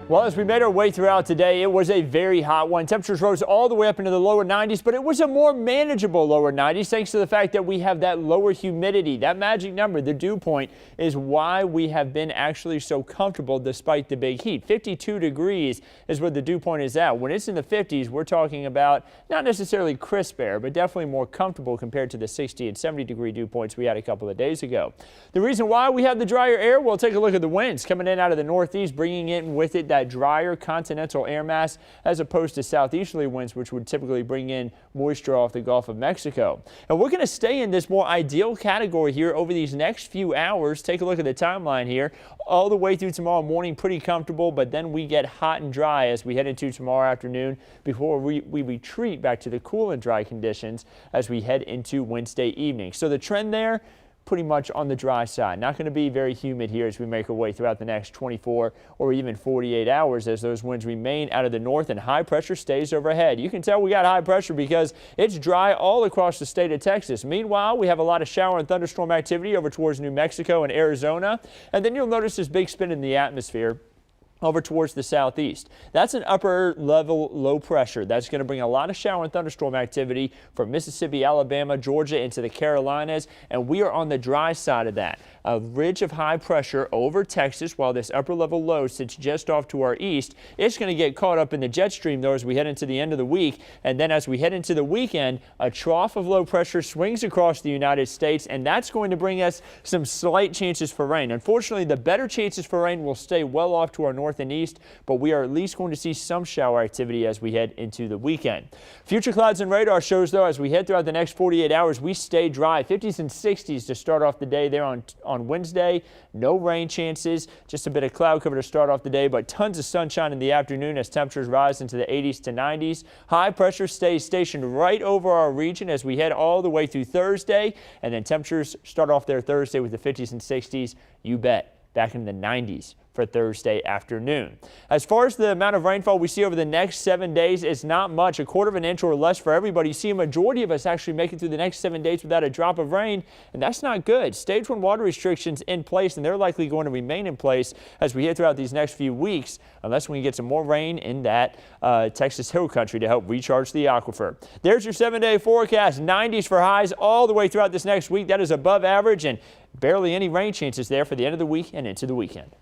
Well, as we made our way throughout today, it was a very hot one. Temperatures rose all the way up into the lower 90s, but it was a more manageable lower 90s thanks to the fact that we have that lower humidity. That magic number, the dew point, is why we have been actually so comfortable despite the big heat. 52 degrees is where the dew point is at. When it's in the 50s, we're talking about not necessarily crisp air, but definitely more comfortable compared to the 60 and 70 degree dew points we had a couple of days ago. The reason why we have the drier air, we'll take a look at the winds coming in out of the northeast, bringing in with it that drier continental air mass as opposed to southeasterly winds, which would typically bring in moisture off the Gulf of Mexico. And we're going to stay in this more ideal category here over these next few hours. Take a look at the timeline here. All the way through tomorrow morning, pretty comfortable, but then we get hot and dry as we head into tomorrow afternoon before we retreat back to the cool and dry conditions as we head into Wednesday evening. So the trend there, pretty much on the dry side. Not going to be very humid here as we make our way throughout the next 24 or even 48 hours as those winds remain out of the north and high pressure stays overhead. You can tell we got high pressure because it's dry all across the state of Texas. Meanwhile, we have a lot of shower and thunderstorm activity over towards New Mexico and Arizona. And then you'll notice this big spin in the atmosphere over towards the southeast. That's an upper level low pressure. That's going to bring a lot of shower and thunderstorm activity from Mississippi, Alabama, Georgia into the Carolinas, and we are on the dry side of that. A ridge of high pressure over Texas while this upper level low sits just off to our east. It's going to get caught up in the jet stream though as we head into the end of the week, and then as we head into the weekend, a trough of low pressure swings across the United States, and that's going to bring us some slight chances for rain. Unfortunately, the better chances for rain will stay well off to our north and east, but we are at least going to see some shower activity as we head into the weekend. Future clouds and radar shows though as we head throughout the next 48 hours, we stay dry. 50s and 60s to start off the day there on Wednesday. No rain chances, just a bit of cloud cover to start off the day, but tons of sunshine in the afternoon as temperatures rise into the 80s to 90s. High pressure stays stationed right over our region as we head all the way through Thursday, and then temperatures start off there Thursday with the 50s and 60s. You bet, back in the 90s for Thursday afternoon. As far as the amount of rainfall we see over the next 7 days, it's not much, a quarter of an inch or less for everybody. You see a majority of us actually make it through the next 7 days without a drop of rain, and that's not good. Stage 1 water restrictions in place, and they're likely going to remain in place as we head throughout these next few weeks, unless we can get some more rain in that Texas Hill Country to help recharge the aquifer. There's your 7-day forecast. 90s for highs all the way throughout this next week. That is above average, and barely any rain chances there for the end of the week and into the weekend.